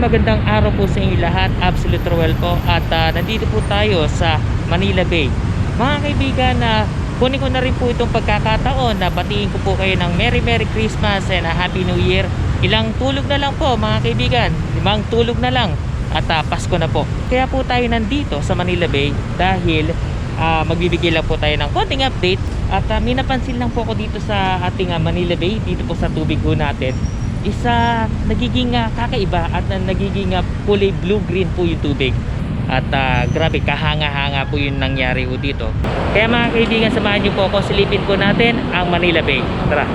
Magandang araw po sa inyo lahat. Absolute Roel po. At nandito po tayo sa Manila Bay. Mga kaibigan, kunin ko na rin po itong pagkakataon na batiin ko po kayo ng Merry Christmas and a Happy New Year. Ilang tulog na lang po mga kaibigan, 5 tulog na lang at Pasko na po. Kaya po tayo nandito sa Manila Bay dahil magbibigay lang po tayo ng konting update. At may napansin lang po ako dito sa ating Manila Bay, dito po sa tubig ho natin, isa nagiging kakaiba at nagiging kulay blue-green po yung tubig. At grabe, kahanga-hanga po yung nangyari po dito. Kaya mga kaibigan, samahan nyo po ako, silipin po natin ang Manila Bay. Tara!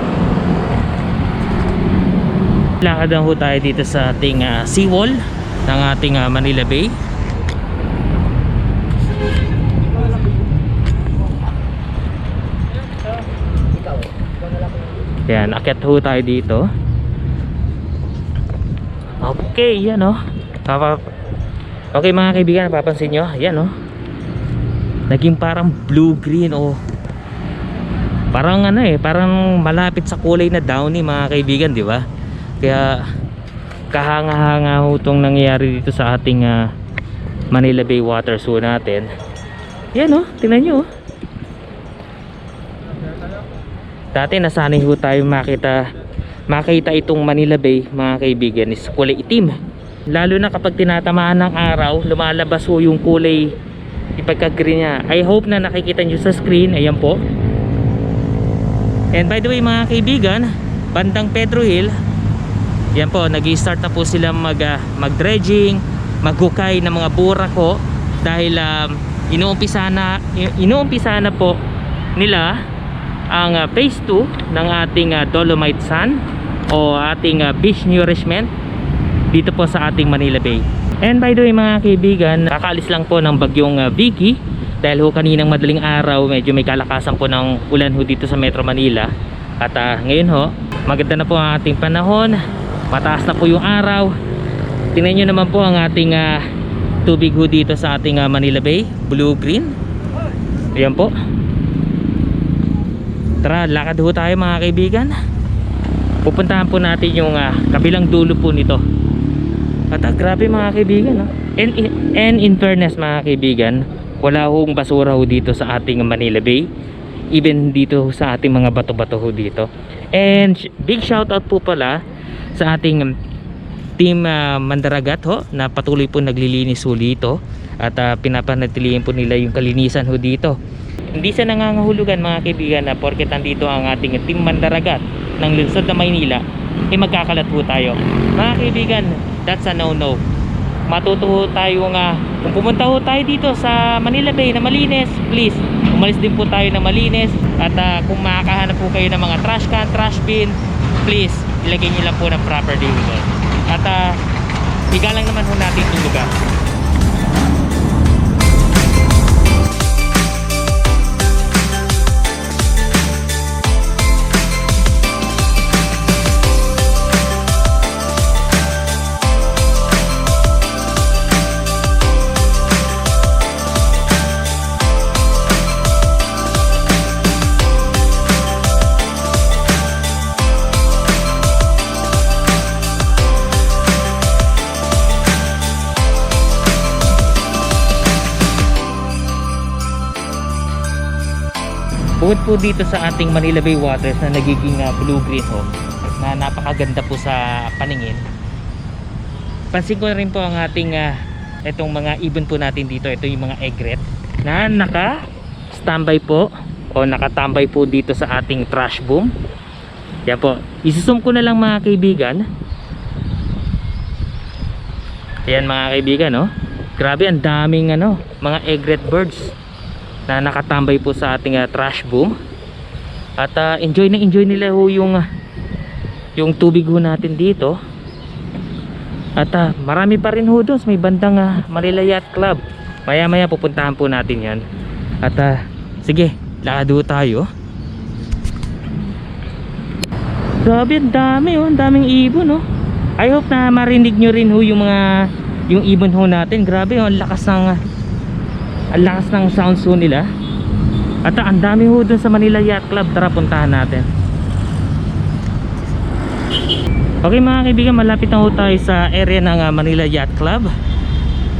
Lakad lang po tayo dito sa ating seawall ng ating Manila Bay. Yan, akyat po tayo dito. Okay, yan oh. Okay mga kaibigan, napapansin nyo, yan oh. Naging parang blue-green oh. Parang parang malapit sa kulay na downy mga kaibigan, di ba? Kaya kahanga-hanga ho itong nangyayari dito sa ating Manila Bay water zoo natin. Yan oh, tingnan nyo oh. Dati nasanay ho tayo makita itong Manila Bay mga kaibigan is kulay itim, lalo na kapag tinatamaan ng araw, lumalabas ho yung kulay ipagka-green niya. I hope na nakikita nyo sa screen, ayan po. And by the way mga kaibigan, bandang Pedro Hill, yan po, nag-i-start na po sila mag-dredging, maghukay ng mga burak ho, dahil inuumpisa na po nila ang phase 2 ng ating Dolomite Sand o ating beach nourishment dito po sa ating Manila Bay. And by the way mga kaibigan, kakaalis lang po ng bagyong Vicky, dahil ho kaninang madaling araw medyo may kalakasan po ng ulan ho dito sa Metro Manila. At ngayon ho, maganda na po ang ating panahon, mataas na po yung araw. Tingnan nyo naman po ang ating tubig ho dito sa ating Manila Bay, blue-green. Ayan po. Tara, lakad ho tayo mga kaibigan. Pupuntahan po natin yung kabilang dulo po nito. At grabe mga kaibigan no? And in fairness mga kaibigan, wala hong basura ho dito sa ating Manila Bay, even dito sa ating mga bato-bato ho dito. And big shout out po pala sa ating team Mandaragat ho, na patuloy po naglilinis ho dito. At pinapanatilihin po nila yung kalinisan ho dito. Hindi sa nangangahulugan mga kaibigan na porket nandito ang ating team Mandaragat ng lungsod na Maynila, magkakalat po tayo. Mga kaibigan, that's a no-no. Matuto ho tayo kung pumunta ho tayo dito sa Manila Bay na malinis, please, umalis din po tayo na malinis. At kung makakahanap po kayo ng mga trash can, trash bin, please, ilagay nyo lang po ng proper dito. At higa lang naman ho natin itong lugar. Bukod po dito sa ating Manila Bay waters na nagiging blue-green ho, na napakaganda po sa paningin, pansin ko rin po ang ating itong mga ibon po natin dito. Ito yung mga egret na naka-standby po o nakatambay po dito sa ating trash boom. Yan po, isuzoom ko na lang mga kaibigan. Ayan mga kaibigan, no? Grabe, ang daming mga egret birds na nakatambay po sa ating trash boom. At enjoy na enjoy nila ho yung tubig ho natin dito. At marami pa rin ho doon sa may bandang Manila Yacht Club. Maya maya pupuntahan po natin yan. At sige, lakad ho tayo. Grabe, ang dami ang daming ibon, no? I hope na marinig nyo rin ho yung ibon ho natin. Grabe, ang lakas ng sounds ho nila. At ang dami ho dun sa Manila Yacht Club. Tara, puntahan natin. Okay mga kaibigan, malapit na ho tayo sa area ng Manila Yacht Club.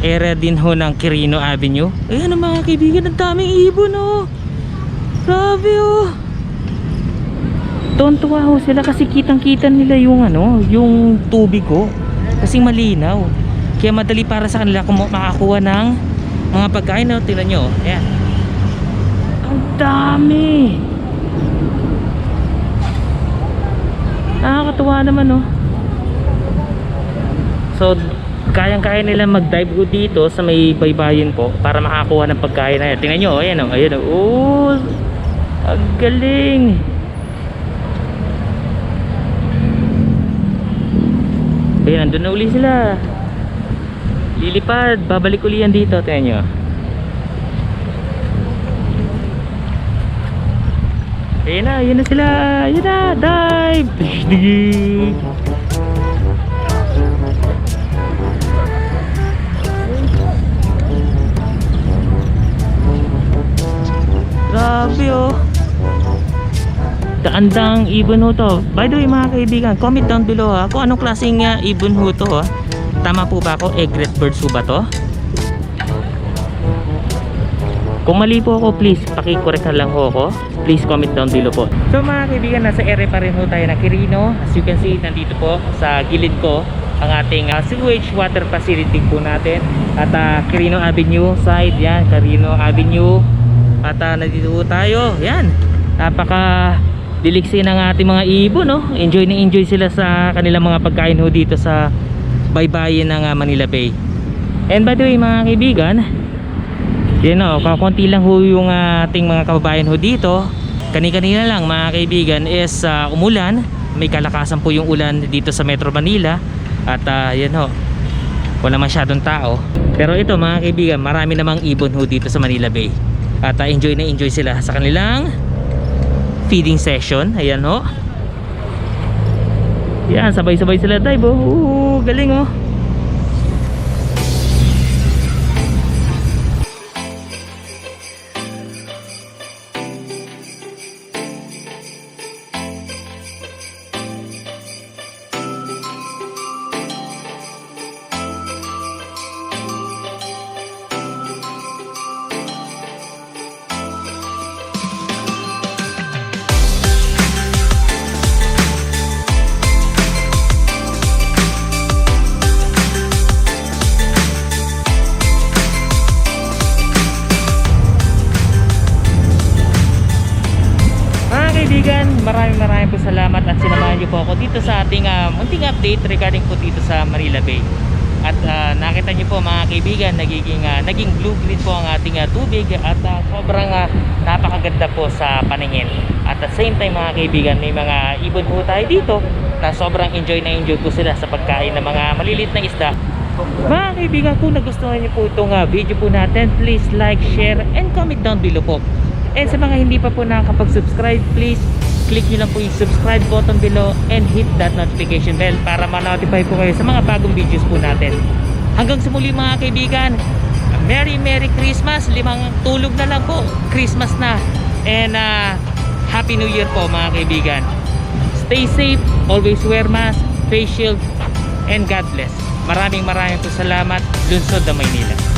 Area din ho ng Quirino Avenue. Ayan mga kaibigan, ang daming ibon, oh. Grabe, oh. Tuwan-tuwa ho sila kasi kitang-kita nila yung tubig ko. Kasing malinaw. Kaya madali para sa kanila kung makakuha ng mga pagkain. No? Tingnan nyo. Ayan. Ang dami. Nakakatuwa naman, no? So, kayang-kaya nila mag-dive ho dito sa may baybayin po para makakuha ng pagkain na yan. Tingnan nyo. Ayan, oh. Ayan, oh. Oh, ang galing. Ayan, nandun na uli sila. Lilipad, babalik uli yan dito. Tingnan nyo. Ayan na sila. Ayan na, dive. Grabe, oh. Daandang ibon ho to. By the way mga kaibigan, comment down below kung anong klaseng ibon ho to. Tama po ba ako? Egret birds ho ba to? Kung mali po ako, please paki-correct na lang ho ako. Please comment down below po. So mga kaibigan, nasa area pa rin ho tayo na Quirino. As you can see, nandito po sa gilid ko ang ating sewage water facility po natin. At Quirino Avenue side, yan, Quirino Avenue. At nandito po tayo, yan. Napaka diliksi ng ating mga ibon, no? Enjoy na enjoy sila sa kanilang mga pagkain ho dito sa baybayin ng Manila Bay. And by the way mga kaibigan, yun o, kakunti lang ho yung ating mga kababayan ho dito. Kani-kanina lang mga kaibigan is umulan. May kalakasan po yung ulan dito sa Metro Manila. At yan ho, wala masyadong tao. Pero ito mga kaibigan, marami namang ibon ho dito sa Manila Bay. At enjoy na enjoy sila sa kanilang feeding session. Ayan ho. Yan, sabay-sabay sila dive, oh. Galing, oh. Maraming po salamat at sinamahan niyo po ako dito sa ating munting update regarding po dito sa Manila Bay. At nakita niyo po mga kaibigan, naging blue green po ang ating tubig at sobrang napakaganda po sa paningin. At at the same time mga kaibigan, may mga ibon po tayo dito na sobrang enjoy na enjoy po sila sa pagkain ng mga maliliit na isda. Mga kaibigan, kung nagustuhan niyo po itong video po natin, please like, share, and comment down below po. And sa mga hindi pa po nakakapag-subscribe, please click nyo lang po yung subscribe button below and hit that notification bell para ma-notify po kayo sa mga bagong videos po natin. Hanggang sa muli mga kaibigan, Merry Christmas. 5 tulog na lang po, Christmas na. And Happy New Year po mga kaibigan. Stay safe, always wear mask, face shield, and God bless. Maraming po salamat. Lungsod ng Maynila.